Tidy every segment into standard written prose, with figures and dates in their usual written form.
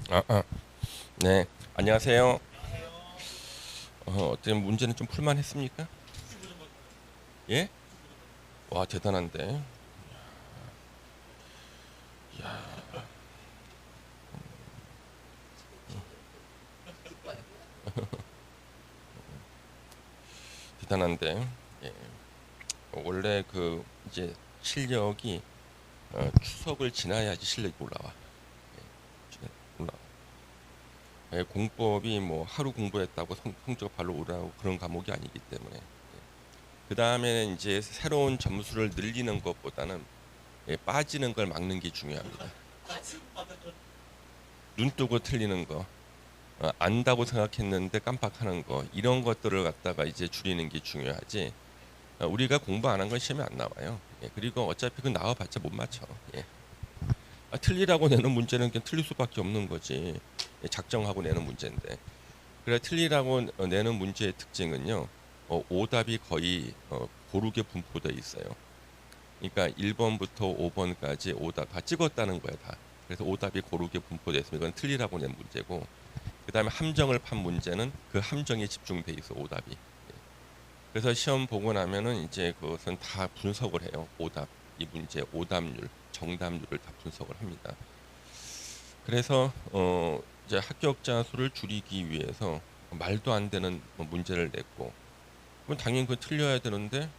아, 아, 네. 안녕하세요. 어떻게 문제는 좀 풀만했습니까? 예? 와, 대단한데. 대단한데. 예. 원래 그 이제 실력이 추석을 지나야지 실력이 올라와. 올라와. 공법이 뭐 하루 공부했다고 성적 바로 오르고 그런 과목이 아니기 때문에. 그 다음에는 이제 새로운 점수를 늘리는 것보다는 빠지는 걸 막는 게 중요합니다. 눈 뜨고 틀리는 거. 안다고 생각했는데 깜빡하는 거 이런 것들을 갖다가 이제 줄이는 게 중요하지. 우리가 공부 안 한 건 시험에 안 나와요. 예, 그리고 어차피 그 나와봤자 못 맞춰. 예. 틀리라고 내는 문제는 그냥 틀릴 수밖에 없는 거지. 예, 작정하고 내는 문제인데. 그래 틀리라고 내는 문제의 특징은요. 오답이 거의 고르게 분포되어 있어요. 그러니까 1번부터 5번까지 오답 다 찍었다는 거야 다. 그래서 오답이 고르게 분포되어 있으면 이건 틀리라고 낸 문제고, 그 다음에 함정을 판 문제는 그 함정에 집중돼 있어 오답이. 그래서 시험 보고 나면은 이제 그것은 다 분석을 해요. 오답, 이 문제 오답률, 정답률을 다 분석을 합니다. 그래서 이제 합격자 수를 줄이기 위해서 말도 안 되는 문제를 냈고, 그럼 당연히 그 틀려야 되는데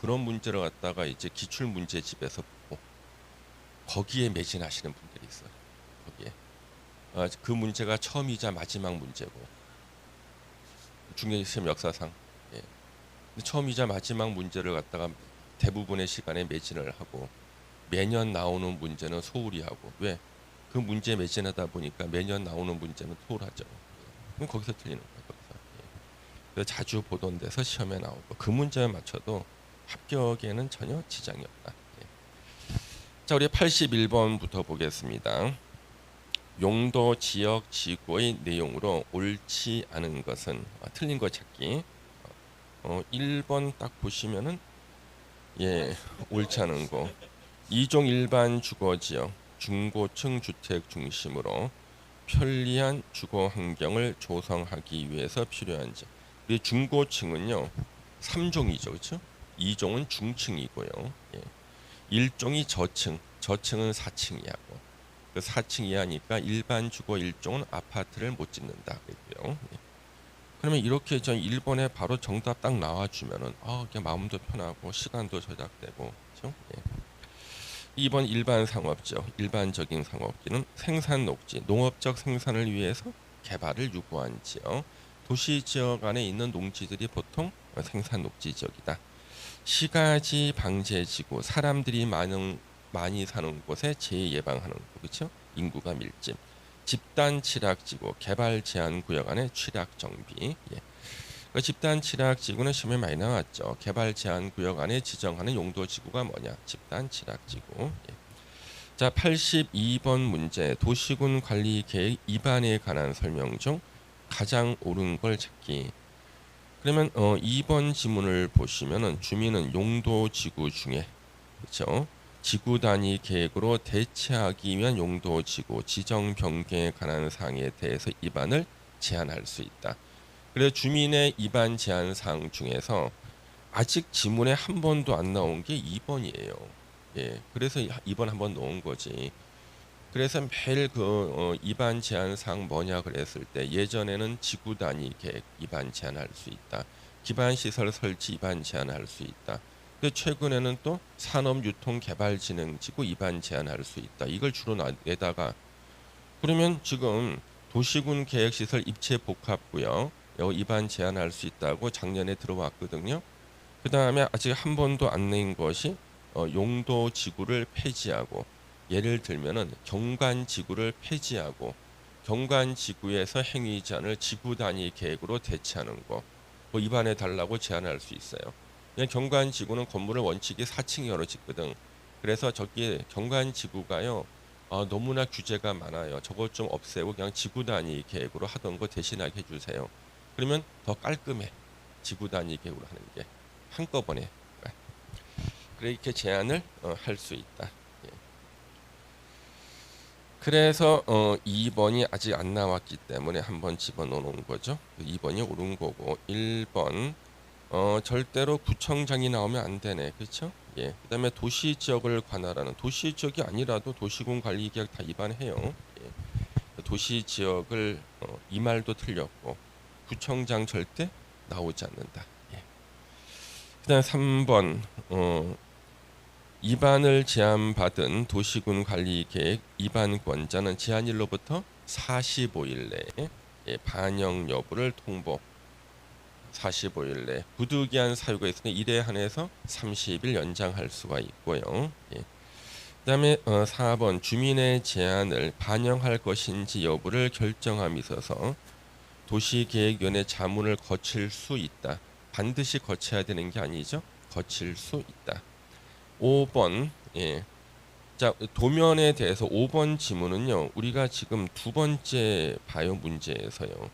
그런 문제를 갖다가 이제 기출 문제집에서 보고 거기에 매진하시는 분들이 있어요. 거기에 그 문제가 처음이자 마지막 문제고 중요시 시험 역사상. 예. 처음이자 마지막 문제를 갖다가 대부분의 시간에 매진을 하고, 매년 나오는 문제는 소홀히 하고. 왜? 그 문제에 매진하다 보니까 매년 나오는 문제는 소홀하죠. 그럼 거기서 틀리는 거예요. 거기서. 예. 그래서 자주 보던 데서 시험에 나오고 그 문제에 맞춰도 합격에는 전혀 지장이 없다. 예. 자, 우리 81번부터 보겠습니다. 용도, 지역, 지구의 내용으로 옳지 않은 것은 틀린 거 찾기. 1번 딱 보시면은 옳지 않은 거. 이종 일반 주거 지역 중고층 주택 중심으로 편리한 주거 환경을 조성하기 위해서 필요한 지. 이 중고층은요 3종이죠, 그렇죠? 2종은 중층이고요. 예. 1종이 저층, 저층은 4층 이하고, 그 4층 이하니까 일반 주거 1종은 아파트를 못 짓는다 그랬고요. 예. 그러면 이렇게 저 1번에 바로 정답 딱 나와주면은 그냥 마음도 편하고 시간도 절약되고, 그렇죠? 예. 2번 일반 상업지역, 일반적인 상업지는 생산 녹지, 농업적 생산을 위해서 개발을 유보한 지역. 도시 지역 안에 있는 농지들이 보통 생산 녹지 지역이다. 시가지 방제지구, 사람들이 많이 사는 곳에 재해 예방하는 곳, 그렇죠? 인구가 밀집. 집단 취락지구, 개발 제한 구역 안에 취락 정비. 예. 그 집단 취락 지구는 시험에 많이 나왔죠. 개발 제한 구역 안에 지정하는 용도 지구가 뭐냐? 집단 취락 지구. 예. 자, 82번 문제. 도시군 관리 계획 위반에 관한 설명 중 가장 옳은 걸 찾기. 그러면 2번 지문을 보시면은 주민은 용도 지구 중에, 그렇죠? 지구 단위 계획으로 대체하기 위한 용도 지구 지정 변경에 관한 사항에 대해서 위반을 제한할 수 있다. 그래서 주민의 위반 제한 사항 중에서 아직 지문에 한 번도 안 나온 게 2번이에요. 예, 그래서 2번 한 번 넣은 거지. 그래서 매일 위반 제한 사항 뭐냐 그랬을 때, 예전에는 지구 단위 계획 위반 제한할 수 있다. 기반 시설 설치 위반 제한할 수 있다. 그 최근에는 또 산업유통개발진흥지구 위반 제한할 수 있다. 이걸 주로 내다가, 그러면 지금 도시군 계획시설 입체 복합구역 위반 제한할 수 있다고 작년에 들어왔거든요. 그 다음에 아직 한 번도 안 낸 것이 용도 지구를 폐지하고, 예를 들면은 경관 지구를 폐지하고 경관 지구에서 행위 제한을 지구 단위 계획으로 대체하는 거, 뭐 위반해 달라고 제안할 수 있어요. 그냥 경관 지구는 건물을 원칙이 4층 이하로 짓거든. 그래서 저기 경관 지구가요 너무나 규제가 많아요. 저것 좀 없애고 그냥 지구 단위 계획으로 하던 거 대신하게 해주세요. 그러면 더 깔끔해. 지구 단위 계획으로 하는 게 한꺼번에. 그렇게 제한을 할 수 있다. 예. 그래서 2번이 아직 안 나왔기 때문에 한번 집어넣어 놓은 거죠. 2번이 옳은 거고 1번 절대로 구청장이 나오면 안 되네. 그렇죠? 예. 그다음에 도시 지역을 관할하는 도시 지역이 아니라도 도시군 관리 계획 다 위반해요. 예. 도시 지역을 이 말도 틀렸고 구청장 절대 나오지 않는다. 예. 그다음 3번 위반을 제안받은 도시군 관리계획 위반권자는 제한일로부터 45일 내에 예, 반영 여부를 통보 45일 내 부득이한 사유가 있으니 이에 한해서 30일 연장할 수가 있고요. 예. 그다음에 4번 주민의 제안을 반영할 것인지 여부를 결정함에 있어서 도시계획위원회 자문을 거칠 수 있다. 반드시 거쳐야 되는 게 아니죠. 거칠 수 있다. 5번 예. 자 도면에 대해서 5번 지문은요. 우리가 지금 두 번째 봐요 문제에서요.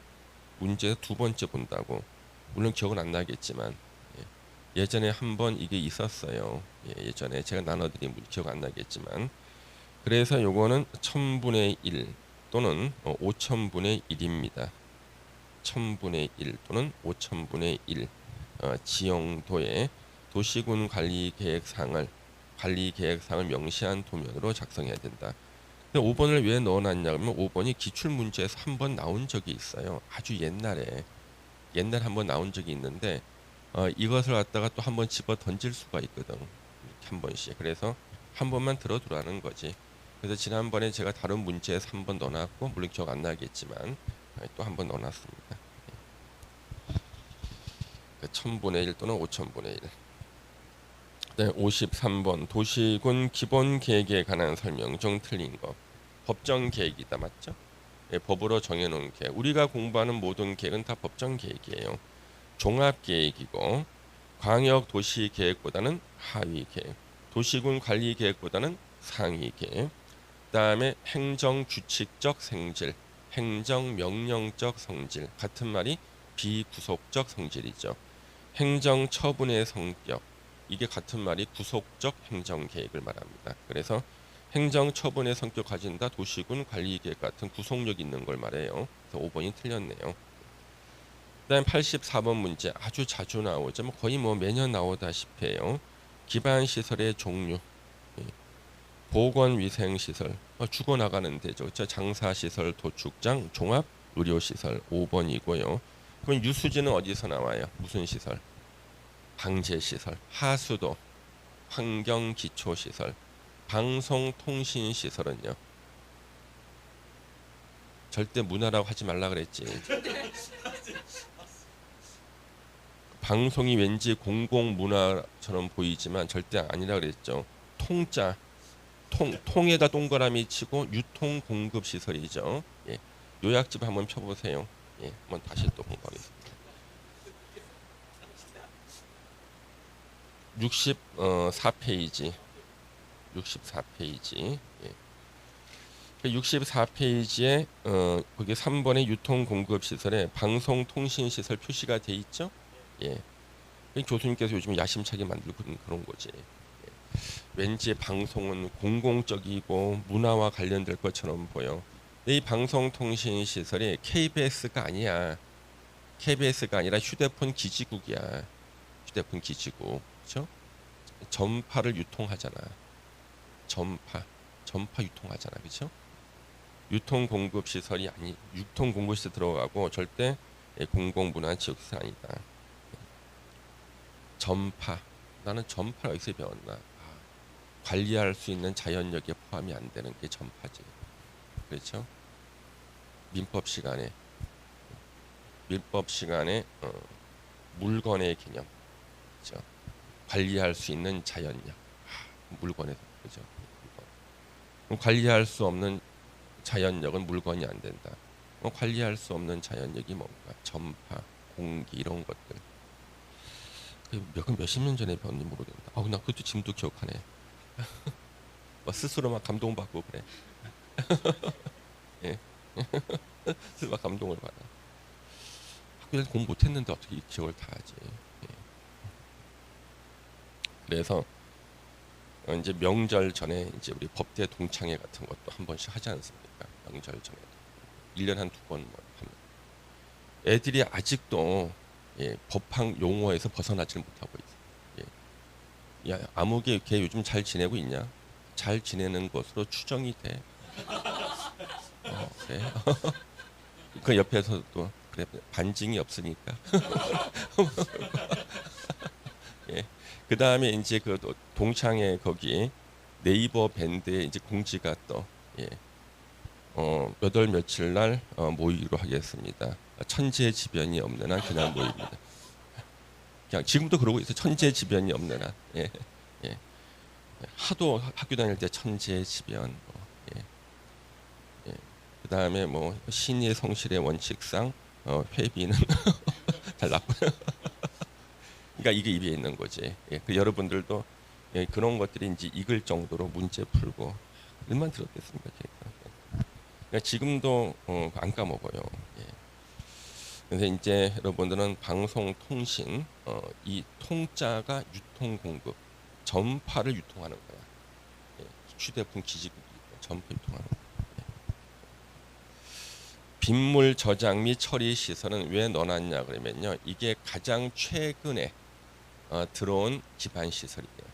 문제에서 두 번째 본다고. 물론 기억은 안 나겠지만 예전에 한번 이게 있었어요. 예전에 제가 나눠드린 기억 안 나겠지만 그래서 요거는 1000분의 1 또는 5000분의 1입니다. 1000분의 1 또는 5000분의 1 지형도의 도시군 관리계획상을 명시한 도면으로 작성해야 된다. 근데 5번을 왜 넣어놨냐면 5번이 기출문제에서 한번 나온 적이 있어요. 아주 옛날에 한번 나온 적이 있는데 이것을 갖다가 또 한번 집어 던질 수가 있거든. 이렇게 한 번씩. 그래서 한 번만 들어두라는 거지. 그래서 지난번에 제가 다른 문제에서 한번 넣어놨고 물론 기억 안 나겠지만 또 한번 넣어놨습니다. 1000분의 1 또는 5000분의 1. 네, 53번 도시군 기본 계획에 관한 설명 중 틀린 거. 법정 계획이다 맞죠? 예, 법으로 정해놓은 계획. 우리가 공부하는 모든 계획은 다 법정 계획이에요. 종합 계획이고 광역 도시 계획보다는 하위 계획. 도시군 관리 계획보다는 상위 계획. 그다음에 행정 규칙적 성질, 행정 명령적 성질 같은 말이 비구속적 성질이죠. 행정 처분의 성격 이게 같은 말이 구속적 행정 계획을 말합니다. 그래서 행정 처분의 성격 가진다 도시군 관리 계획 같은 구속력 있는 걸 말해요. 그래서 5번이 틀렸네요. 그다음 84번 문제 아주 자주 나오죠. 거의 매년 나오다시피 해요. 기반 시설의 종류. 보건위생시설 죽어나가는 데죠. 장사시설, 도축장, 종합 의료시설 5번이고요. 그럼 유수지는 어디서 나와요? 무슨 시설? 방제시설, 하수도, 환경기초시설, 방송통신시설은요. 절대 문화라고 하지 말라 그랬지. 방송이 왠지 공공문화처럼 보이지만 절대 아니라 그랬죠. 통자 통에다 동그라미 치고 유통 공급 시설이죠. 예. 요약집 한번 펴보세요. 예. 한번 다시 또 공부하겠습니다. 64페이지. 64페이지. 예. 64페이지에 거기 3번의 유통 공급 시설에 방송 통신 시설 표시가 돼 있죠. 예. 교수님께서 요즘 야심차게 만들고 그런 거지. 왠지 방송은 공공적이고 문화와 관련될 것처럼 보여. 이 방송통신 시설이 KBS가 아니야. KBS가 아니라 휴대폰 기지국이야. 휴대폰 기지국. 그렇죠? 전파를 유통하잖아. 전파 유통하잖아. 그렇죠? 유통 공급 시설이 아니 유통 공급 시설 들어가고 절대 공공문화 지역시설 아니다. 전파. 나는 전파를 어디서 배웠나? 관리할 수 있는 자연력에 포함이 안 되는 게 전파지. 그렇죠? 민법 시간에 물건의 개념. 그렇죠? 관리할 수 있는 자연력. 물건에서 그렇죠? 그럼 관리할 수 없는 자연력은 물건이 안 된다. 관리할 수 없는 자연력이 뭔가? 전파, 공기 이런 것들. 몇십 년 전에 배웠는지 모르겠다. 나 그것도 지금도 기억하네. 스스로 막 감동받고 그래. 예. 스스로 막 감동을 받아. 학교에서 공부 못했는데 어떻게 기억을 다 하지. 예. 그래서 이제 명절 전에 이제 우리 법대 동창회 같은 것도 한 번씩 하지 않습니까? 명절 전에도 1년 한 두 번 뭐 하면 애들이 아직도 법학 용어에서 벗어나질 못하고 있어요. 야, 아무개 걔 요즘 잘 지내고 있냐? 잘 지내는 것으로 추정이 돼. 그래. 그 옆에서 또 그래 반징이 없으니까. 예. 그 다음에 이제 그 동창회 거기 네이버 밴드에 이제 공지가 떠. 예. 몇 월 며칠 날 모이기로 하겠습니다. 천재지변이 없는 한 그날 모입니다. 그냥 지금도 그러고 있어요. 천재지변이 없는 한. 예. 예. 하도 학교 다닐 때 천재지변. 예. 예. 그 다음에 뭐 신의 성실의 원칙상 회비는 잘 나쁘. 그러니까 이게 입에 있는 거지. 예. 그 여러분들도 그런 것들이 이제 익을 정도로 문제 풀고 얼마나 들었겠습니까? 그러니까 지금도 안 까먹어요. 예. 그래서 이제 여러분들은 방송 통신 이 통자가 유통 공급 전파를 유통하는 거야. 예. 휴대폰 기지국이 전파 유통하는 거야. 예. 빗물 저장 및 처리 시설은 왜 넣어놨냐 그러면요. 이게 가장 최근에 들어온 기반 시설이에요.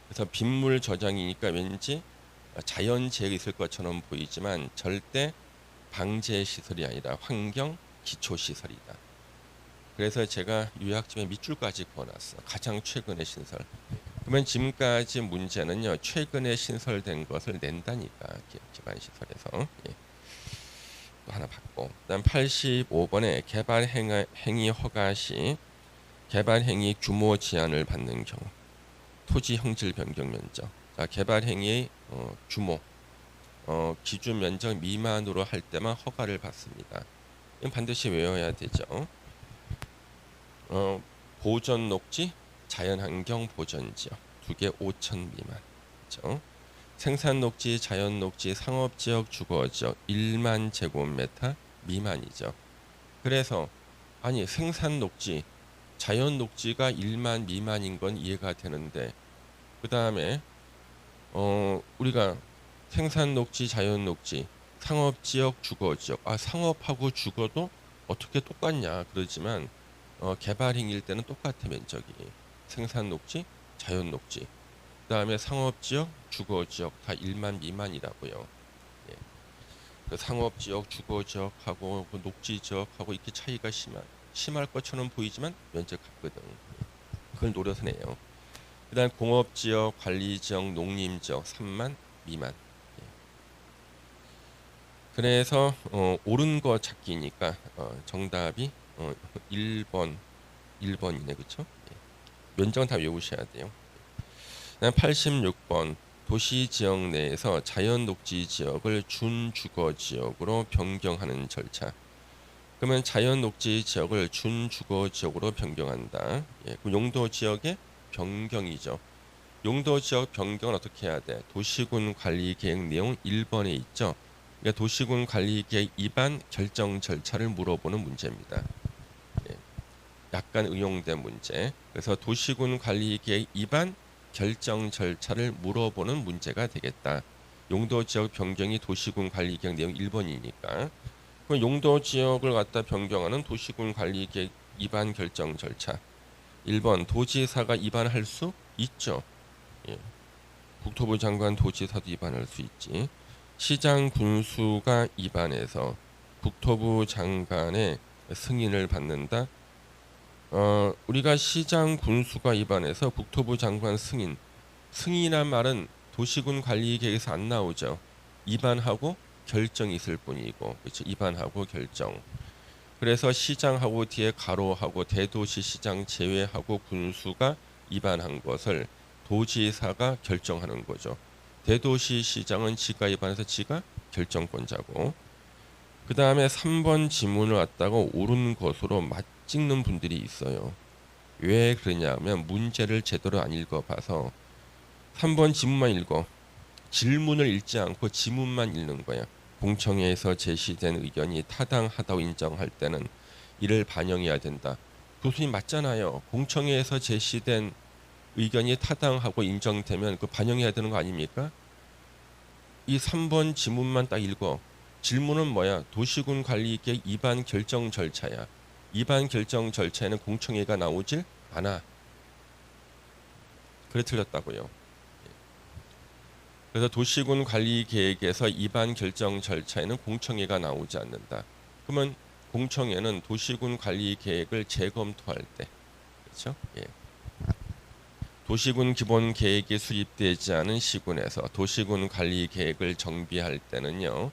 그래서 빗물 저장이니까 왠지 자연재해가 있을 것처럼 보이지만 절대 방제 시설이 아니라 환경 기초 시설이다. 그래서 제가 요약집에 밑줄까지 그어놨어. 가장 최근의 신설. 그러면 지금까지 문제는요. 최근에 신설된 것을 낸다니까 기반 시설에서. 예. 또 하나 받고. 그다음 85번에 개발 행위 허가 시 개발 행위 규모 제한을 받는 경우. 토지 형질 변경 면적. 자, 개발 행위의 규모. 기준 면적 미만으로 할 때만 허가를 받습니다. 이건 반드시 외워야 되죠. 보전 녹지, 자연환경 보전지역 두 개 5천 미만. 그렇죠? 생산 녹지, 자연 녹지, 상업지역, 주거지역 1만 제곱미터 미만이죠. 그래서 아니 생산 녹지, 자연 녹지가 1만 미만인 건 이해가 되는데 그 다음에 우리가 생산 녹지, 자연 녹지, 상업지역, 주거지역. 상업하고 주거도 어떻게 똑같냐 그러지만 개발행위일 때는 똑같아 면적이. 생산 녹지, 자연 녹지. 그다음에 상업지역, 주거지역 다 1만 미만이라고요. 예. 그 상업지역, 주거지역하고 그 녹지지역하고 이렇게 차이가 심할 것처럼 보이지면 면적 같거든. 그걸 노려서 내요. 그다음 공업지역, 관리지역, 농림지역 3만 미만. 그래서 옳은 거 찾기니까 정답이 1번이네 그렇죠? 면적은 다 외우셔야 돼요. 그다음 86번 도시지역 내에서 자연녹지지역을 준주거지역으로 변경하는 절차. 그러면 자연녹지지역을 준주거지역으로 변경한다. 예, 그 용도지역의 변경이죠. 용도지역 변경은 어떻게 해야 돼? 도시군 관리계획 내용 1번에 있죠. 그러니까 도시군 관리계획 위반 결정 절차를 물어보는 문제입니다. 예, 약간 응용된 문제. 그래서 도시군 관리계획 위반 결정 절차를 물어보는 문제가 되겠다. 용도지역 변경이 도시군 관리계획 내용 1번이니까 그 용도지역을 갖다 변경하는 도시군 관리계획 위반 결정 절차 1번 도지사가 위반할 수 있죠. 예. 국토부 장관 도지사도 위반할 수 있지. 시장 군수가 위반해서 국토부 장관의 승인을 받는다. 우리가 시장 군수가 위반해서 국토부 장관 승인이란 말은 도시군 관리계획에서 안 나오죠. 위반하고 결정이 있을 뿐이고, 그렇죠? 위반하고 결정. 그래서 시장하고 뒤에 가로하고 대도시 시장 제외하고 군수가 위반한 것을 도지사가 결정하는 거죠. 대도시 시장은 지가 위반해서 지가 결정권자고. 그 다음에 3번 지문을 갖다가 옳은 것으로 맞찍는 분들이 있어요. 왜 그러냐면 문제를 제대로 안 읽어봐서 3번 지문만 읽어. 질문을 읽지 않고 지문만 읽는 거야. 공청회에서 제시된 의견이 타당하다고 인정할 때는 이를 반영해야 된다. 교수님 맞잖아요. 공청회에서 제시된 의견이 타당하고 인정되면 그 반영해야 되는 거 아닙니까? 이 3번 지문만 딱 읽어. 질문은 뭐야? 도시군 관리계획 입안 결정 절차야. 입안 결정 절차에는 공청회가 나오질 않아. 그래 틀렸다고요. 그래서 도시군 관리계획에서 입안 결정 절차에는 공청회가 나오지 않는다. 그러면 공청회는 도시군 관리계획을 재검토할 때, 그렇죠? 예. 도시군 기본 계획이 수립되지 않은 시군에서 도시군 관리 계획을 정비할 때는요,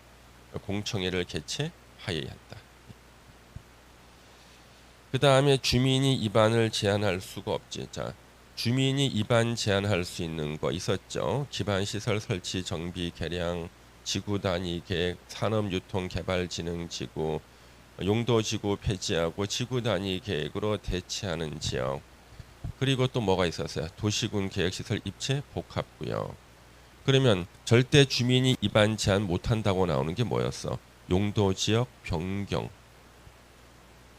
공청회를 개최하여야 한다. 그 다음에 주민이 입안을 제한할 수가 없지. 자, 주민이 입안 제한할 수 있는 거 있었죠. 기반시설 설치 정비 개량, 지구 단위 계획, 산업유통개발진흥지구, 용도지구 폐지하고 지구 단위 계획으로 대체하는 지역. 그리고 또 뭐가 있었어요? 도시군 계획시설 입체 복합구역. 그러면 절대 주민이 입안 제한 못한다고 나오는 게 뭐였어? 용도지역 변경.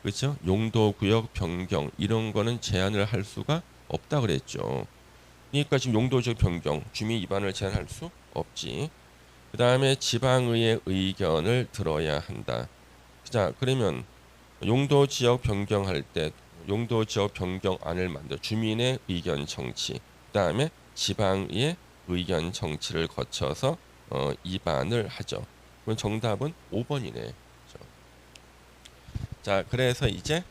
그렇죠? 용도구역 변경 이런 거는 제한을 할 수가 없다 그랬죠. 그러니까 지금 용도지역 변경 주민 입안을 제한할 수 없지. 그 다음에 지방의회 의견을 들어야 한다. 자, 그러면 용도지역 변경할 때 용도지역 변경안을 만들어 주민의 의견 청취, 그다음에 지방의 의견 청취를 거쳐서 입안을 하죠. 그럼 정답은 5번이네. 자, 그래서 이제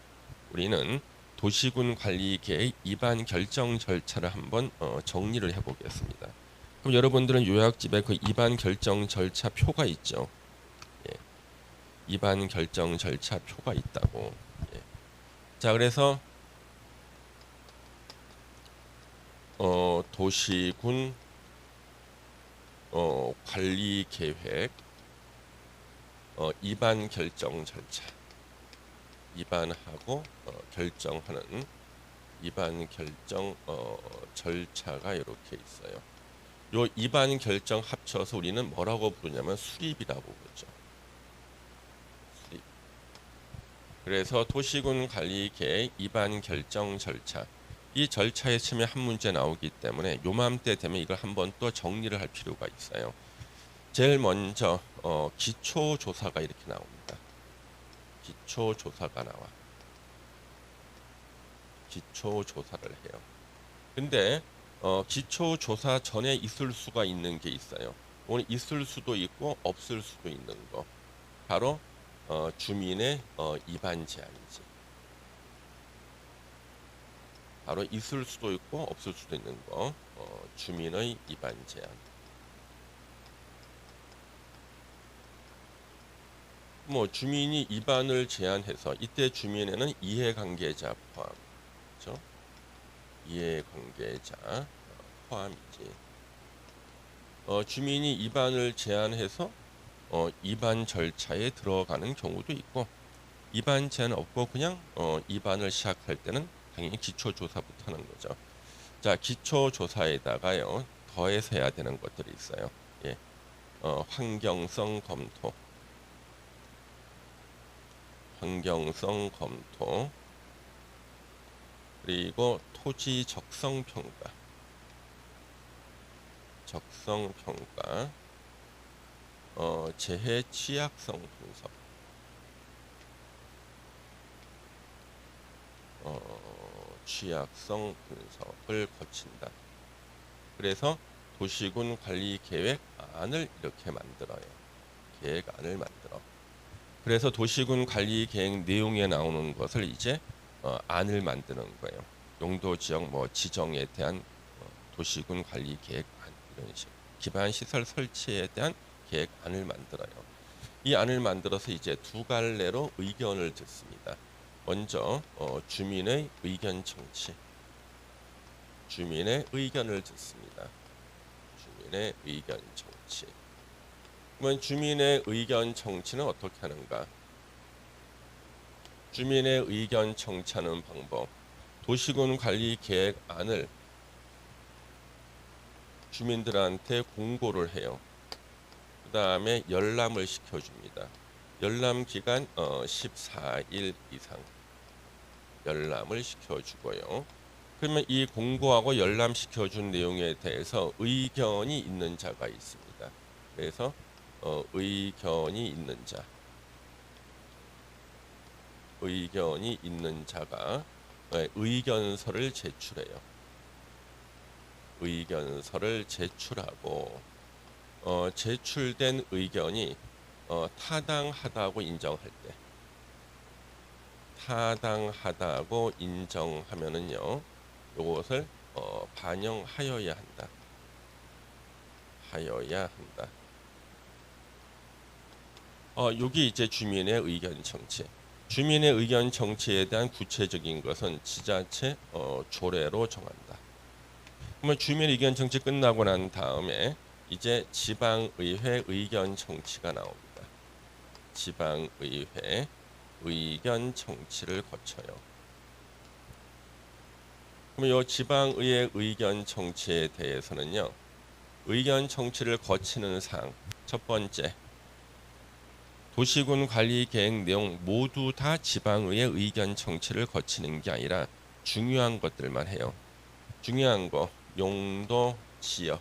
우리는 도시군 관리 계획 입안 결정 절차를 한번 정리를 해보겠습니다. 그럼 여러분들은 요약집에 그 입안 결정 절차 표가 있죠. 예. 입안 결정 절차 표가 있다고. 예. 자, 그래서 도시군 관리 계획 입안 결정 절차 입안하고 결정하는 입안 결정 절차가 이렇게 있어요. 요 입안 결정 합쳐서 우리는 뭐라고 부르냐면 수립이라고 부르죠. 수립. 그래서 도시군 관리 계획 입안 결정 절차. 이 절차에 처음에 한 문제 나오기 때문에 요맘때 되면 이걸 한번 또 정리를 할 필요가 있어요. 제일 먼저 기초조사가 이렇게 나옵니다. 기초조사가 나와. 기초조사를 해요. 근데 기초조사 전에 있을 수가 있는 게 있어요. 오늘 있을 수도 있고 없을 수도 있는 거. 바로 주민의 입안 제한이지. 바로 있을 수도 있고 없을 수도 있는 거. 주민의 입안 제한. 뭐 주민이 입안을 제한해서 이때 주민에는 이해관계자 포함, 그렇죠? 이해관계자 포함이지. 주민이 입안을 제한해서 입안 절차에 들어가는 경우도 있고, 입안 제한 없고 그냥 입안을 시작할 때는 당연히 기초조사부터 하는 거죠. 자, 기초조사에다가요 더해서 해야 되는 것들이 있어요. 예, 환경성 검토. 환경성 검토, 그리고 토지 적성 평가, 적성 평가, 재해 취약성 분석, 취약성 분석을 거친다. 그래서 도시군 관리 계획안을 이렇게 만들어요. 계획안을 만들어. 그래서 도시군 관리 계획 내용에 나오는 것을 이제 안을 만드는 거예요. 용도 지역 뭐 지정에 대한 도시군 관리 계획안 이런 식. 기반 시설 설치에 대한 계획안을 만들어요. 이 안을 만들어서 이제 두 갈래로 의견을 듣습니다. 먼저 주민의 의견 청취. 주민의 의견을 듣습니다. 주민의 의견 청취. 그러면 주민의 의견 청취는 어떻게 하는가? 주민의 의견 청취하는 방법. 도시군 관리 계획안을 주민들한테 공고를 해요. 그 다음에 열람을 시켜줍니다. 열람 기간 14일 이상 열람을 시켜주고요. 그러면 이 공고하고 열람시켜준 내용에 대해서 의견이 있는 자가 있습니다. 그래서 의견이 있는 자, 의견이 있는 자가 의견서를 제출해요. 의견서를 제출하고 제출된 의견이 타당하다고 인정할 때, 타당하다고 인정하면은요, 요것을 반영하여야 한다. 하여야 한다. 여기 이제 주민의 의견 청취. 주민의 의견 청취에 대한 구체적인 것은 지자체 조례로 정한다. 그러면 주민 의견 청취 끝나고 난 다음에 이제 지방의회 의견 청취가 나옵니다. 지방의회 의견 청취를 거쳐요. 그러면 이 지방의회 의견 청취에 대해서는요, 의견 청취를 거치는 사항, 첫 번째, 도시군 관리 계획 내용 모두 다 지방의회 의견 청취를 거치는 게 아니라 중요한 것들만 해요. 중요한 거, 용도 지역,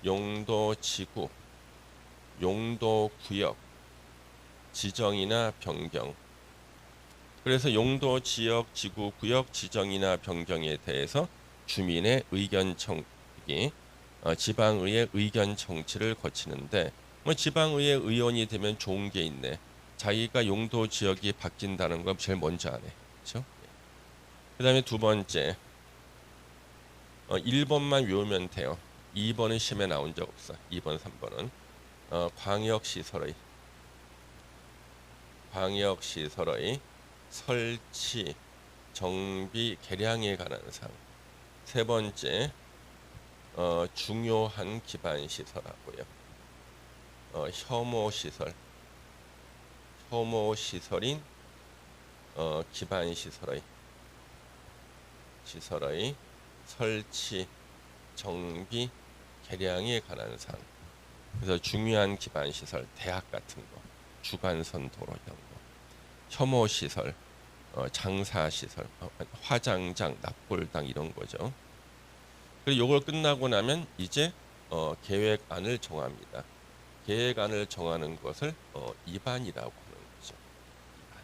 용도 지구, 용도 구역, 지정이나 변경. 그래서 용도 지역, 지구, 구역, 지정이나 변경에 대해서 주민의 의견 청취, 지방의회 의견 청취를 거치는데, 뭐 지방의회 의원이 되면 좋은 게 있네. 자기가 용도 지역이 바뀐다는 걸 제일 먼저 하네. 그렇죠? 그다음에 두 번째, 1번만 외우면 돼요. 2번은 시험에 나온 적 없어. 2번, 3번은 광역시설의 설치, 정비, 개량에 관한 사항. 세 번째, 중요한 기반시설하고요. 혐오시설인 기반시설의 설치, 정비, 개량에 관한 사항. 그래서 중요한 기반시설, 대학 같은 거, 주간선 도로 이런 거, 혐오시설, 장사시설, 화장장, 납골당 이런 거죠. 그리고 이걸 끝나고 나면 이제 계획안을 정합니다. 계획안을 정하는 것을 입안이라고 하는 거죠. 입안.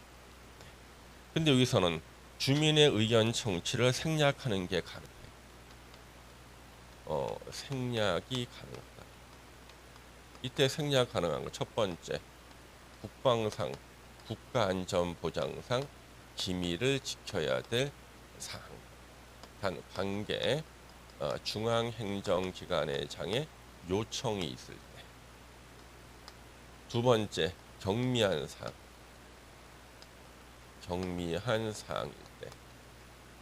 근데 여기서는 주민의 의견 청취를 생략하는 게 가능해요. 생략이 가능하다. 이때 생략 가능한 거 첫 번째, 국방상, 국가안전보장상 기밀을 지켜야 될 사항. 단 관계 중앙행정기관의 장에 요청이 있을 때. 두 번째, 경미한 사항일 때.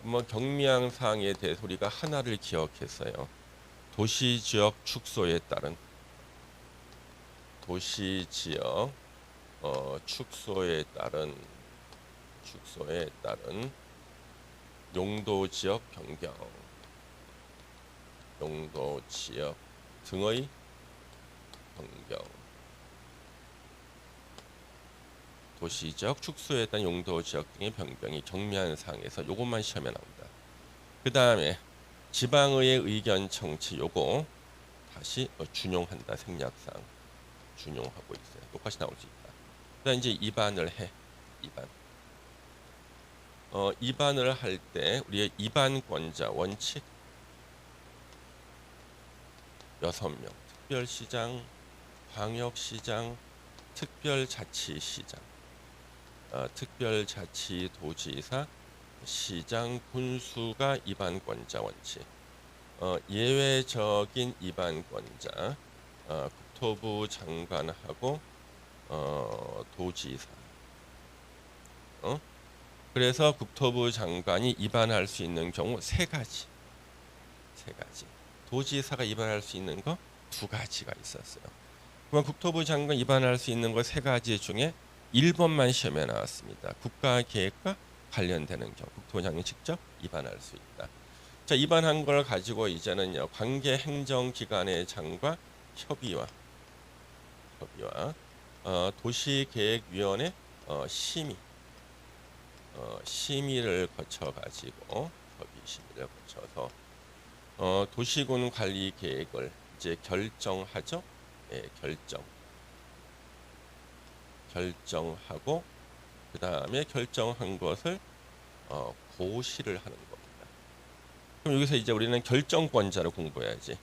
뭐 경미한 사항에 대해서 우리가 하나를 기억했어요. 도시지역 축소에 따른 축소에 따른 용도지역 변경, 용도지역 등의 변경, 도시지역 축소에 따른 용도지역 등의 변경이 경미한 사항에서 요것만 시험에 나온다. 그 다음에 지방의회 의견 청취 요거 다시 준용한다. 생략상 준용하고 있어요. 똑같이 나올 수 있다. 그다음 이제 입안을 해. 입안을 할 때 우리의 입안권자 원칙 6명, 특별시장, 광역시장, 특별자치시장, 특별자치도지사, 시장, 군수가 입안권자 원칙. 예외적인 입안권자 국토부 장관하고 도지사. 그래서 국토부 장관이 입안할 수 있는 경우 세 가지. 도지사가 입안할 수 있는 거 두 가지가 있었어요. 그럼 국토부 장관 입안할 수 있는 거 세 가지 중에 1번만 시험에 나왔습니다. 국가계획과 관련되는 경우 국토부 장관이 직접 입안할 수 있다. 자, 입안한 걸 가지고 이제는요, 관계 행정기관의 장과 협의와 도시계획위원회 심의를 거쳐 가지고 심의를 거쳐서 도시군 관리 계획을 이제 결정하죠. 예, 결정하고 그 다음에 결정한 것을 고시를 하는 겁니다. 그럼 여기서 이제 우리는 결정권자를 공부해야지.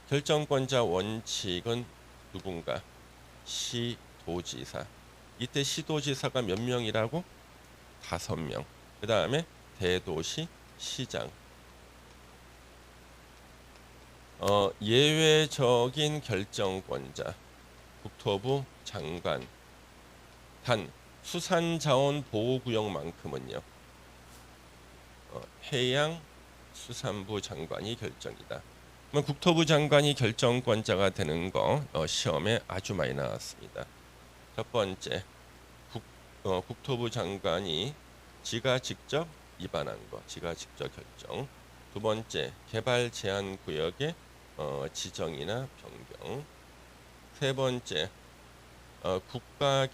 결정권자 원칙은 누군가? 시도지사. 이때 시도지사가 몇 명이라고? 5명. 그 다음에 대도시 시장. 예외적인 결정권자 국토부 장관. 단 수산자원보호구역만큼은요 해양수산부 장관이 결정이다. 그러면 국토부 장관이 결정권자가 되는 거 시험에 아주 많이 나왔습니다. 첫 번째 국토부 장관이 지가 직접 입안한 거, 지가 직접 결정. 두 번째 개발 제한 구역의 지정이나 변경. 세 번째 국가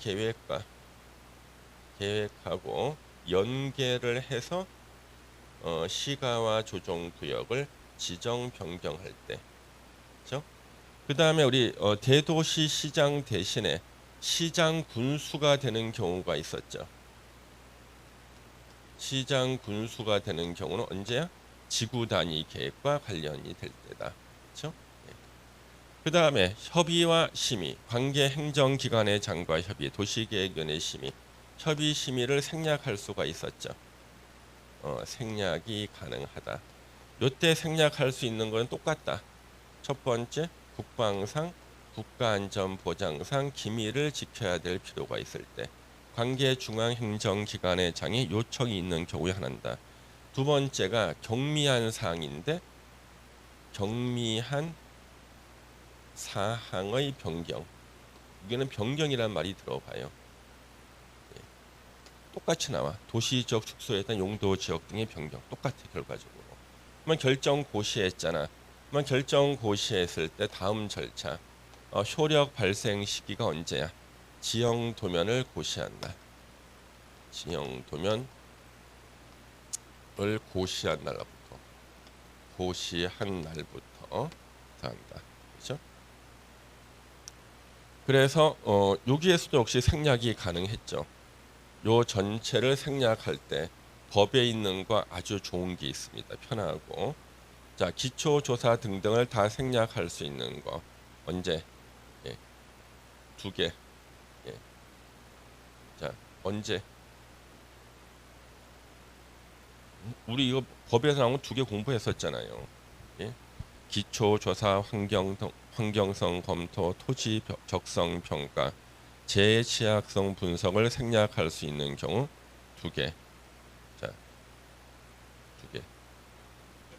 계획하고 연계를 해서 시가와 조정 구역을 지정 변경할 때, 그렇죠? 그 다음에 우리 대도시 시장 대신에 시장 군수가 되는 경우가 있었죠. 시장 군수가 되는 경우는 언제야? 지구 단위 계획과 관련이 될 때다. 그렇죠? 그 다음에 협의와 심의, 관계 행정기관의 장과 협의, 도시계획위원회 심의, 협의 심의를 생략할 수가 있었죠. 생략이 가능하다. 요때 생략할 수 있는 것은 똑같다. 첫 번째, 국방상, 국가안전보장상 기밀을 지켜야 될 필요가 있을 때, 관계 중앙행정기관의 장이 요청이 있는 경우에 하나다. 두 번째가 경미한 사항인데 경미한 사항의 변경. 이게는 변경이란 말이 들어가요. 예. 똑같이 나와. 도시적 축소에 대한 용도 지역 등의 변경. 똑같아 결과적으로. 그러면 결정 고시했잖아. 그러면 결정 고시했을 때 다음 절차. 효력 발생 시기가 언제야? 지형 도면을 고시한다. 지형 도면을 고시한 날부터. 고시한 날부터 한다. 그렇죠? 그래서 여기에서도 역시 생략이 가능했죠. 요 전체를 생략할 때 법에 있는 거 아주 좋은 게 있습니다. 편하고. 자, 기초조사 등등을 다 생략할 수 있는 거 언제? 예, 2개. 예. 자, 언제? 우리 이거 법에서 나온 거 2개 공부했었잖아요. 예? 기초조사 환경성 검토, 토지 적성 평가, 재취약성 분석을 생략할 수 있는 경우 2개. 자, 2개.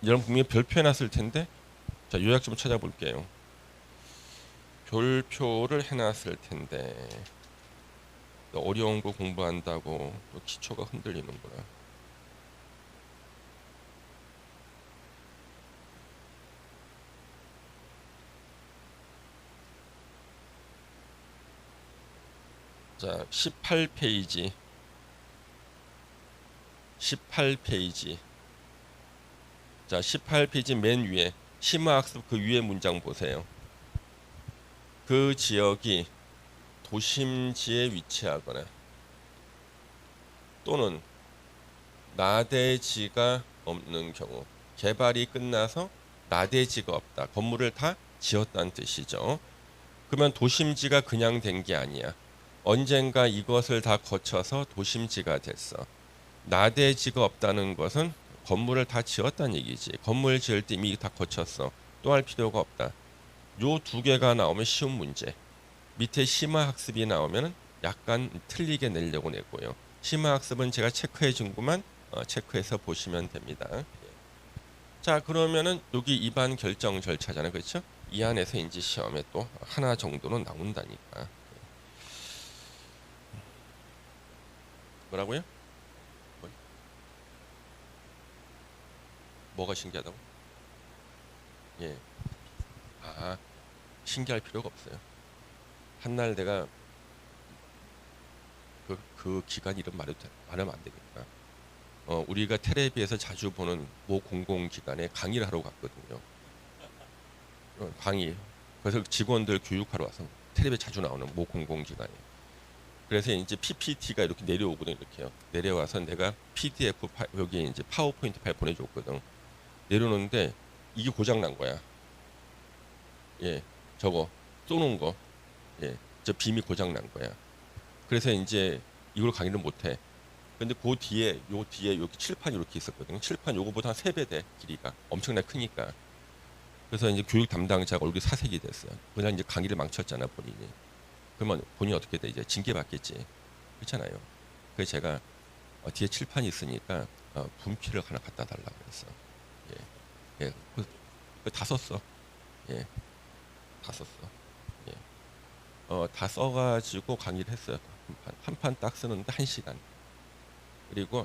여러분 분명히 별표 해놨을 텐데, 자 요약 좀 찾아볼게요. 별표를 해놨을 텐데 어려운 거 공부한다고 또 기초가 흔들리는구나. 자, 18페이지. 18페이지. 자, 18페이지 맨 위에 심화학습 그 위에 문장 보세요. 그 지역이 도심지에 위치하거나 또는 나대지가 없는 경우, 개발이 끝나서 나대지가 없다. 건물을 다 지었다는 뜻이죠. 그러면 도심지가 그냥 된 게 아니야. 언젠가 이것을 다 거쳐서 도심지가 됐어. 나대지가 없다는 것은 건물을 다 지었다는 얘기지. 건물 지을 때 이미 다 거쳤어. 또 할 필요가 없다. 요 2개가 나오면 쉬운 문제. 밑에 심화학습이 나오면 약간 틀리게 내려고 내고요. 심화학습은 제가 체크해 준 것만 체크해서 보시면 됩니다. 자, 그러면은 여기 입안 결정 절차잖아요. 그렇죠? 이 안에서 이제 시험에 또 하나 정도는 나온다니까. 뭐라고요? 뭐가 신기하다고? 예. 아, 신기할 필요가 없어요. 한날 내가 그 기간 이름 말하면 안 되니까. 우리가 텔레비에서 자주 보는 모 공공기관에 강의를 하러 갔거든요. 강의. 그래서 직원들 교육하러 와서 텔레비에 자주 나오는 모 공공기관에. 그래서 이제 PPT가 이렇게 내려오거든 이렇게요. 내려와서 내가 PDF 파일, 여기 이제 파워포인트 파일 보내줬거든. 내려오는데 이게 고장 난 거야. 예, 저거 쏘는 거. 예, 저 빔이 고장 난 거야. 그래서 이제 이걸 강의를 못 해. 근데 그 뒤에 요 뒤에 여기 칠판 이렇게 있었거든요. 칠판 요거보다 한 3배 돼 길이가 엄청나게 크니까. 그래서 이제 교육 담당자가 얼굴이 사색이 됐어요. 그냥 이제 강의를 망쳤잖아 본인이. 그러면 본인이 어떻게 돼 이제 징계 받겠지. 그렇잖아요. 그래서 제가 뒤에 칠판이 있으니까 분필을 하나 갖다 달라고 그랬어. 예, 예, 다 썼어. 예, 다 썼어. 예, 다 써가지고 강의를 했어요. 한 판 딱 쓰는데 1시간. 그리고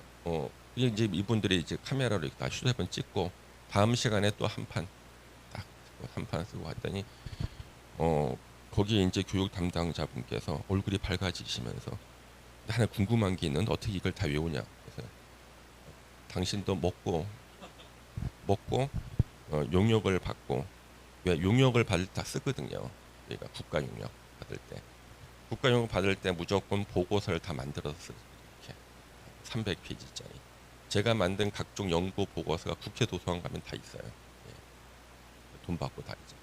이제 이분들이 이제 카메라로 이렇게 다 휴대폰 찍고 다음 시간에 또 한 판 쓰고 왔더니 거기에 이제 교육 담당자분께서 얼굴이 밝아지시면서 하나 궁금한 게 있는데 어떻게 이걸 다 외우냐. 그래서 당신도 먹고 용역을 받고 왜 용역을 받을 때 다 쓰거든요. 그러니까 국가 용역 받을 때 국가 용역 받을 때 무조건 보고서를 다 만들어서 쓰 이렇게 300페이지짜리 제가 만든 각종 연구 보고서가 국회 도서관 가면 다 있어요. 예. 돈 받고 다 있죠.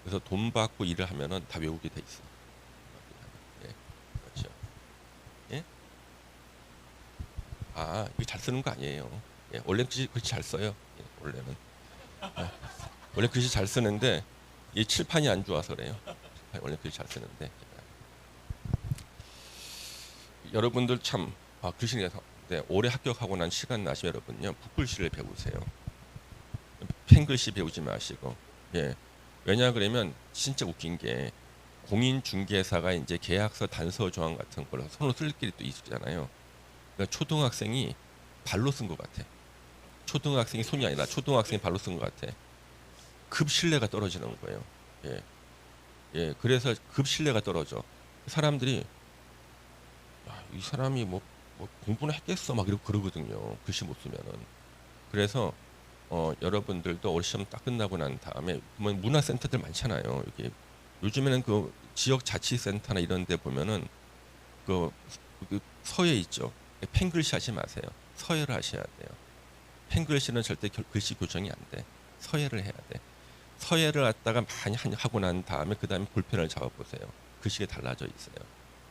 그래서 돈 받고 일을 하면은 다 외우게 돼 있어. 예, 그렇죠. 예? 이거 잘 쓰는 거 아니에요. 예, 원래 글씨 잘 써요. 예, 원래는. 예, 원래 글씨 잘 쓰는데 이 칠판이 안 좋아서 그래요. 원래 글씨 잘 쓰는데 여러분들 참 글씨에서 올해 합격하고 난 시간 나시면 여러분요 붓글씨를 배우세요. 펜글씨 배우지 마시고. 예. 왜냐 그러면 진짜 웃긴 게 공인중개사가 이제 계약서 단서 조항 같은 걸 손으로 쓸 길이 또 있잖아요. 그러니까 초등학생이 발로 쓴 것 같아. 초등학생이 손이 아니라 초등학생이 발로 쓴 것 같아. 급 신뢰가 떨어지는 거예요. 예, 예. 그래서 급 신뢰가 떨어져. 사람들이 이 사람이 뭐 공부는 했겠어 막 이러고 그러거든요. 글씨 못 쓰면은. 그래서 여러분들도 올 시험 딱 끝나고 난 다음에 보면 문화센터들 많잖아요. 이게 요즘에는 그 지역 자치센터나 이런 데 보면은 그 서예 있죠. 펜글씨 하지 마세요. 서예를 하셔야 돼요. 펜글씨는 절대 글씨 교정이 안 돼. 서예를 해야 돼. 서예를 갖다가 많이 하고 난 다음에 그 다음에 볼펜을 잡아보세요. 글씨가 달라져 있어요.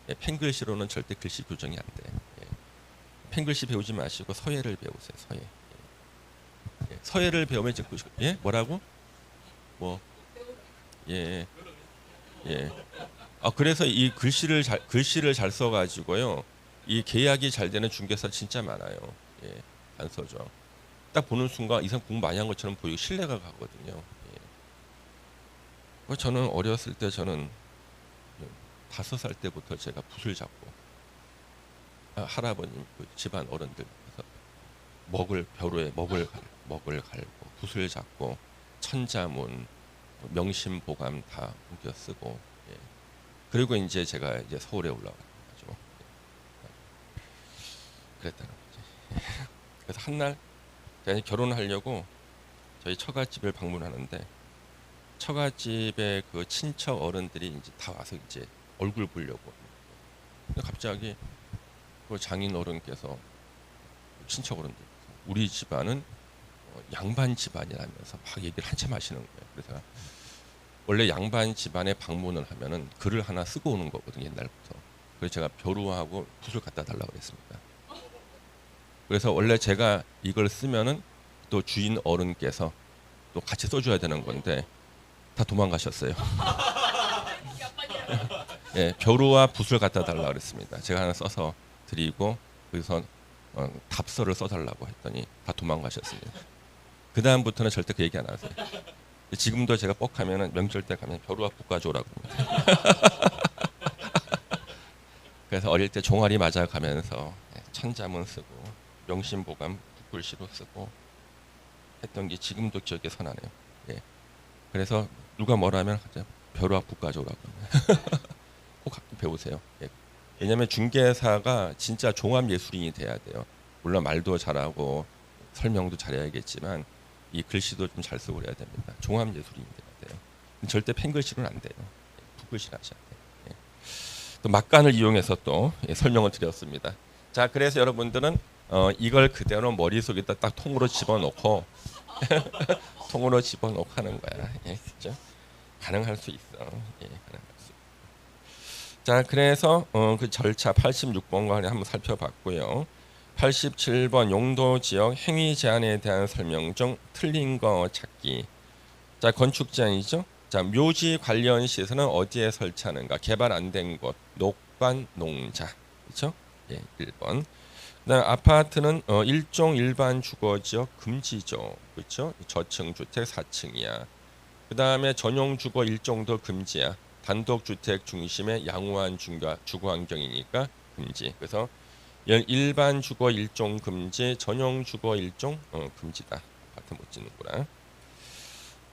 예, 펜글씨로는 절대 글씨 교정이 안 돼. 예. 펜글씨 배우지 마시고 서예를 배우세요. 서예. 예. 서예를 배우면 이제 예? 뭐라고? 뭐? 예. 예. 그래서 이 글씨를 잘 써가지고요. 이 계약이 잘 되는 중개사 진짜 많아요. 예. 안 써줘. 딱 보는 순간 이 사람 공부 많이 한 것처럼 보이고 신뢰가 가거든요. 예. 저는 어렸을 때 저는 5살 때부터 제가 붓을 잡고 할아버님 그 집안 어른들 벼루에 먹을 갈고 붓을 잡고 천자문 명심보감 다 옮겨 쓰고. 예. 그리고 이제 제가 이제 서울에 올라가가지고 그랬다는 거지. 그래서 한날 제가 결혼하려고 저희 처갓집을 방문하는데 처갓집에 그 친척 어른들이 이제 다 와서 이제 얼굴 보려고. 근데 갑자기 그 장인 어른께서 친척 어른들 우리 집안은 양반 집안이라면서 막 얘기를 한참 하시는 거예요. 그래서 원래 양반 집안에 방문을 하면은 글을 하나 쓰고 오는 거거든요, 옛날부터. 그래서 제가 벼루하고 붓을 갖다 달라고 그랬습니다. 그래서 원래 제가 이걸 쓰면은 또 주인 어른께서 또 같이 써줘야 되는 건데 다 도망가셨어요. 예, 벼루와 붓을 갖다 달라고 그랬습니다. 제가 하나 써서 드리고 그래서 답서를 써달라고 했더니 다 도망가셨습니다. 그 다음부터는 절대 그 얘기 안 하세요. 지금도 제가 뻑하면은 명절 때 가면 벼루와 붓 가져오라고 합니다. 그래서 어릴 때 종아리 맞아가면서 천자문 쓰고 명심보감 붓글씨로 쓰고 했던 게 지금도 기억에 선하네요. 예. 그래서 누가 뭐라면 벼루와 붓 가져오라고 합니다. 꼭 배우세요. 예. 왜냐하면 중개사가 진짜 종합 예술인이 돼야 돼요. 물론 말도 잘하고 설명도 잘해야겠지만 이 글씨도 좀 잘 쓰고 그래야 됩니다. 종합예술인들이 돼요. 절대 펜글씨로는 안 돼요. 붓글씨 하셔야 돼요. 예. 또 막간을 이용해서 또 설명을 드렸습니다. 자, 그래서 여러분들은 이걸 그대로 머릿속에다 딱 통으로 집어넣고 통으로 집어넣고 하는 거야. 예, 그죠? 가능할 수 있어. 예, 가능할 수 있어. 자, 그래서 그 절차 86번과 한번 살펴봤고요. 87번 용도 지역 행위 제한에 대한 설명 중 틀린 거 찾기. 자, 건축 제한이죠. 자, 묘지 관련 시설은 어디에 설치하는가? 개발 안 된 곳, 녹관, 농자. 그렇죠? 예, 1번. 그다음 아파트는 일종 일반 주거 지역 금지죠. 그렇죠? 저층 주택 4층이야. 그다음에 전용 주거 일종도 금지야. 단독 주택 중심의 양호한 주거 환경이니까 금지. 그래서 일반 주거 일종 금지, 전용 주거 일종 금지다. 아파트 못 짓는구나.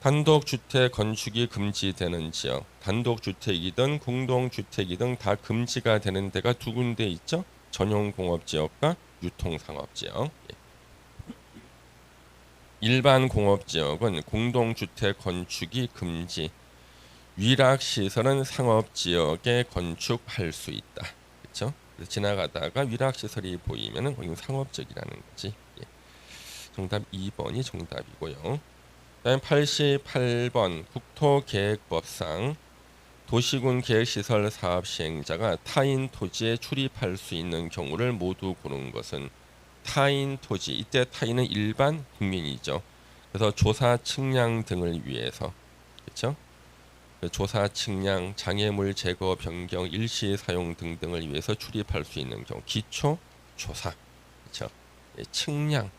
단독 주택 건축이 금지되는 지역, 단독 주택이든 공동 주택이든 다 금지가 되는 데가 두 군데 있죠. 전용 공업 지역과 유통 상업 지역. 일반 공업 지역은 공동 주택 건축이 금지. 위락 시설은 상업 지역에 건축할 수 있다. 그렇죠? 지나가다가 위락 시설이 보이면은 거기 상업 지역이라는 거지. 예. 정답 2번이 정답이고요. 그다음 88번 국토계획법상 도시군 계획시설 사업 시행자가 타인 토지에 출입할 수 있는 경우를 모두 고른 것은 타인 토지. 이때 타인은 일반 국민이죠. 그래서 조사 측량 등을 위해서 그렇죠? 조사 측량, 장애물 제거 변경, 일시 사용 등등을 위해서 출입할 수 있는 경우 기초 조사, 그렇죠? 예, 측량,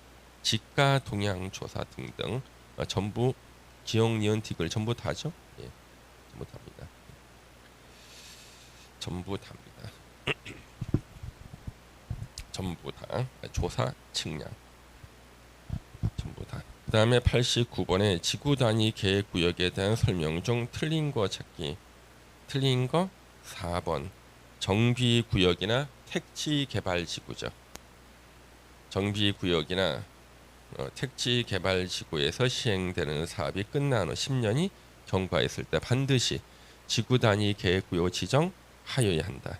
지가 동향 조사 등등 전부 기억, 니은, 디귿 전부 다죠? 예, 전부 답니다. 전부 답니다. 전부 다 조사 측량 전부 다. 그다음에 89번에 지구 단위 계획 구역에 대한 설명 중 틀린 거 찾기. 틀린 거 4번. 정비 구역이나 택지 개발 지구죠. 정비 구역이나 택지 개발 지구에서 시행되는 사업이 끝난 후 10년이 경과했을 때 반드시 지구 단위 계획 구역 지정하여야 한다.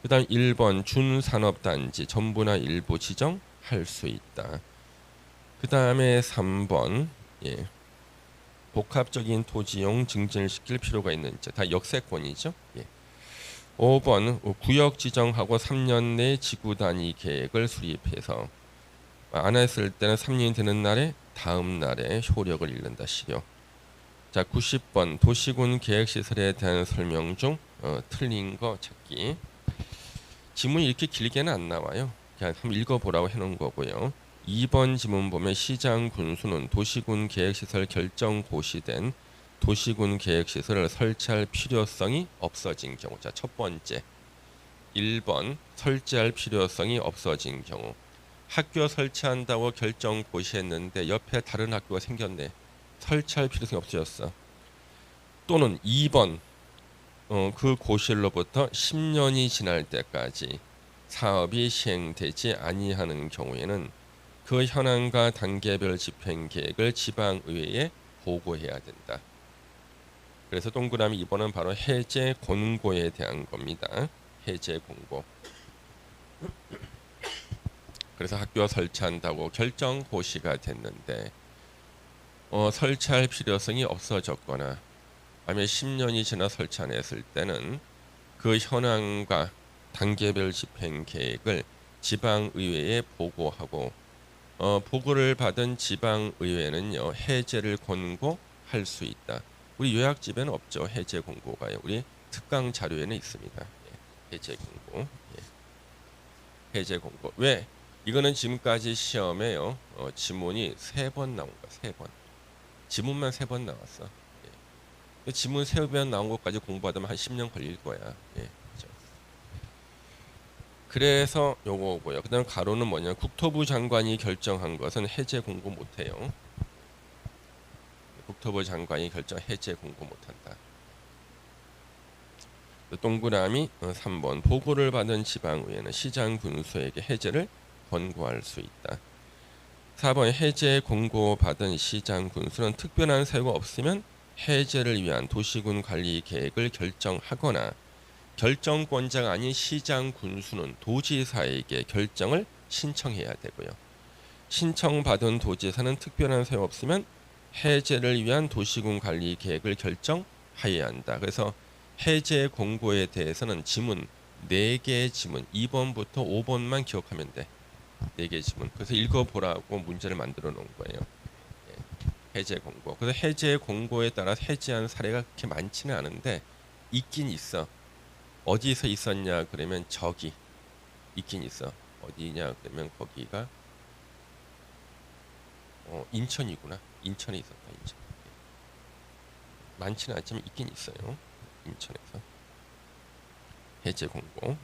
그다음 1번 준산업단지 전부나 일부 지정할 수 있다. 그다음에 3번 예. 복합적인 토지용 증진을 시킬 필요가 있는지 다 역세권이죠. 예. 5번 구역 지정하고 3년 내 지구 단위 계획을 수립해서 안 했을 때는 3년이 되는 날에 다음 날에 효력을 잃는다. 실효. 자, 90번 도시군 계획시설에 대한 설명 중 틀린 거 찾기. 지문이 이렇게 길게는 안 나와요. 그냥 한번 읽어보라고 해놓은 거고요. 2번 지문 보면 시장 군수는 도시군 계획시설 결정 고시된 도시군 계획시설을 설치할 필요성이 없어진 경우. 자, 첫 번째 1번 설치할 필요성이 없어진 경우. 학교 설치한다고 결정 고시했는데 옆에 다른 학교가 생겼네. 설치할 필요성이 없어졌어. 또는 2번 그 고시로부터 10년이 지날 때까지 사업이 시행되지 아니하는 경우에는 그 현황과 단계별 집행 계획을 지방의회에 보고해야 된다. 그래서 동그라미 2번은 바로 해제 권고에 대한 겁니다. 해제 권고. 그래서 학교 설치한다고 결정 고시가 됐는데 설치할 필요성이 없어졌거나 아니면 10년이 지나 설치 안 했을 때는 그 현황과 단계별 집행 계획을 지방의회에 보고하고 보고를 받은 지방의회는요 해제를 권고할 수 있다. 우리 요약집에는 없죠. 해제 권고가요. 우리 특강 자료에는 있습니다. 예, 해제 권고. 예. 해제 권고. 왜? 이거는 지금까지 시험에요. 지문이 3번 나온 거야. 3번. 지문만 3번 나왔어. 지문 3번 나온 것까지 공부하다면 한 10년 걸릴 거야. 예, 그렇죠. 그래서 요거고요. 그다음 가로는 뭐냐? 국토부 장관이 결정한 것은 해제 공고 못해요. 국토부 장관이 결정 해제 공고 못한다. 동그라미 3번 보고를 받은 지방의회는 시장 군수에게 해제를 권고할 수 있다. 4번 해제 공고받은 시장 군수는 특별한 사유가 없으면 해제를 위한 도시군 관리 계획을 결정하거나 결정권자가 아닌 시장 군수는 도지사에게 결정을 신청해야 되고요. 신청받은 도지사는 특별한 사유 없으면 해제를 위한 도시군 관리 계획을 결정하여야 한다. 그래서 해제 공고에 대해서는 지문 4개의 지문 2번부터 5번만 기억하면 돼. 4개의 지문. 그래서 읽어보라고 문제를 만들어 놓은 거예요. 해제 공고. 그래서 해제 공고에 따라 해제한 사례가 그렇게 많지는 않은데 있긴 있어. 어디서 있었냐 그러면 저기 있긴 있어. 어디냐 그러면 거기가 인천이구나. 인천에 있었다. 인천. 많지는 않지만 있긴 있어요. 인천에서 해제 공고.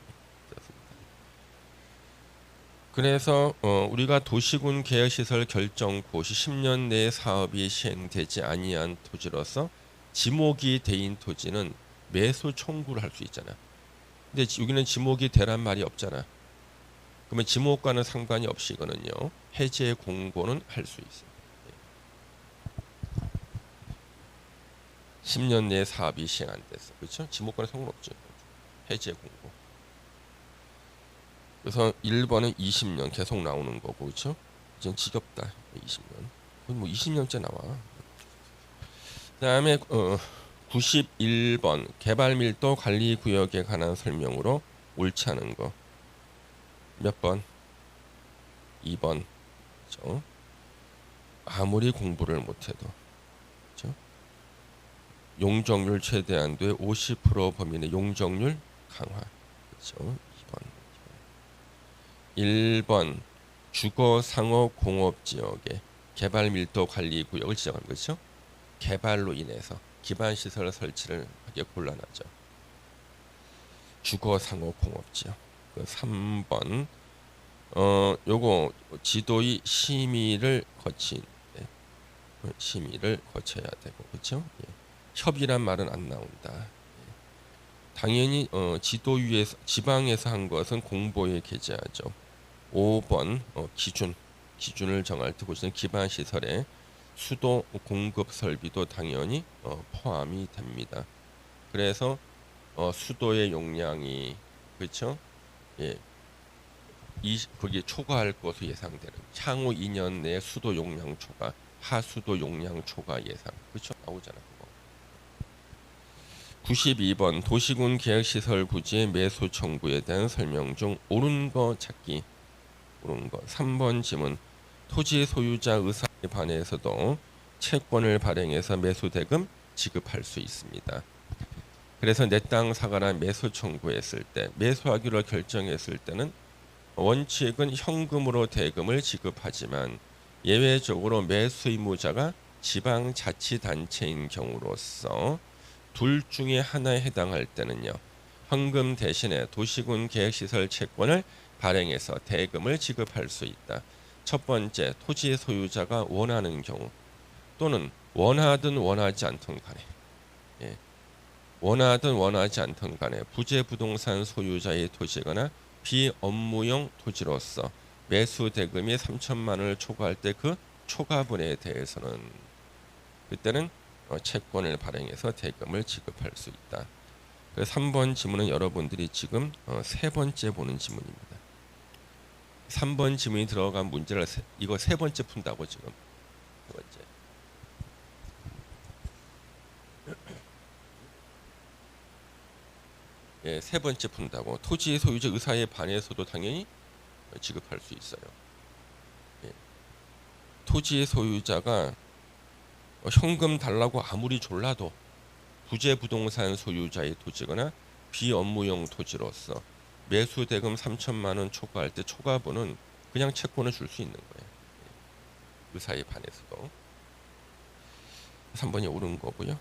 그래서 우리가 도시군 계획시설 결정고 시 10년 내에 사업이 시행되지 아니한 토지로서 지목이 대인 토지는 매수 청구를 할 수 있잖아. 근데 여기는 지목이 되란 말이 없잖아. 그러면 지목과는 상관이 없이 이거는요 해제 공고는 할 수 있어요. 10년 내에 사업이 시행 안 됐어. 그렇죠? 지목과는 상관없죠. 해제 공고. 그래서 1번은 20년 계속 나오는 거고, 그렇죠? 이젠 지겹다. 20년. 거의 뭐 20년째 나와. 그다음에 91번 개발 밀도 관리 구역에 관한 설명으로 옳지 않은 거. 몇 번? 2번. 그렇죠? 아무리 공부를 못해도, 그렇죠? 용적률 최대한도의 50% 범위 내 용적률 강화. 그렇죠? 1번 주거 상업 공업 지역의 개발 밀도 관리 구역을 지정한 것이죠. 개발로 인해서 기반 시설 설치를 하기 곤란하죠. 주거 상업 공업 지역. 3번 요거 지도의 심의를 거친 심의를 거쳐야 되고 그렇죠? 예. 협의란 말은 안 나온다. 예. 당연히 지도위에서 지방에서 한 것은 공보에 게재하죠. 5번 기준을 정할 때 보시는 기반 시설에 수도 공급 설비도 당연히 포함이 됩니다. 그래서 수도의 용량이 그렇죠? 예. 거기에 초과할 것으로 예상되는 향후 2년 내에 수도 용량 초과, 하수도 용량 초과 예상. 그렇죠? 나오잖아. 92번 도시군 계획시설 부지의 매수 청구에 대한 설명 중 옳은 거 찾기. 옳은 거. 3번 지문. 토지 소유자 의사에 반해서도 채권을 발행해서 매수 대금 지급할 수 있습니다. 그래서 내 땅 사가라 매수 청구했을 때 매수하기로 결정했을 때는 원칙은 현금으로 대금을 지급하지만 예외적으로 매수 의무자가 지방자치단체인 경우로서 둘 중에 하나에 해당할 때는요. 현금 대신에 도시군 계획시설 채권을 발행해서 대금을 지급할 수 있다. 첫 번째, 토지 소유자가 원하는 경우 또는 원하든 원하지 않든 간에 예, 원하든 원하지 않든 간에 부재 부동산 소유자의 토지거나 비업무용 토지로서 매수 대금이 3천만 원을 초과할 때 그 초과분에 대해서는 그때는 채권을 발행해서 대금을 지급할 수 있다. 그래서 3번 지문은 여러분들이 지금 세 번째 보는 지문입니다. 3번 지문이 들어간 문제를 이거 세 번째 푼다고 지금 세 번째. 예, 세 번째 푼다고. 토지 소유자 의사에 반해서도 당연히 지급할 수 있어요. 예. 토지 소유자가 현금 달라고 아무리 졸라도 부재 부동산 소유자의 토지거나 비업무용 토지로서 매수 대금 3천만 원 초과할 때 초과분은 그냥 채권을 줄 수 있는 거예요. 의사에 반해서도. 3번이 옳은 거고요.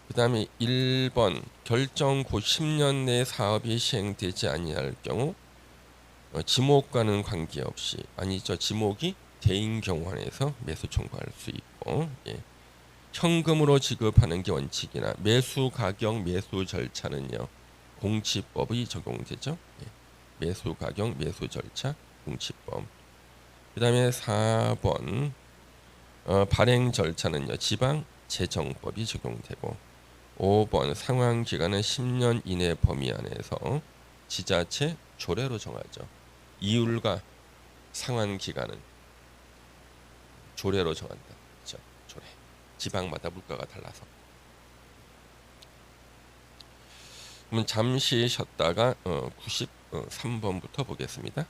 그 다음에 1번 결정고 10년 내에 사업이 시행되지 아니할 경우 지목과는 관계없이 아니죠. 지목이 대인 경우 안에서 매수 청구할 수 있고 예. 현금으로 지급하는 게 원칙이나 매수 가격, 매수 절차는요. 공치법이 적용되죠. 예. 매수 가격, 매수 절차, 공치법. 그다음에 4번 발행 절차는요. 지방재정법이 적용되고 5번 상환 기간은 10년 이내 범위 안에서 지자체 조례로 정하죠. 이율과 상환 기간은 조례로 정한다. 그렇죠? 조례. 지방마다 물가가 달라서. 그러면 잠시 쉬었다가 93번부터 보겠습니다.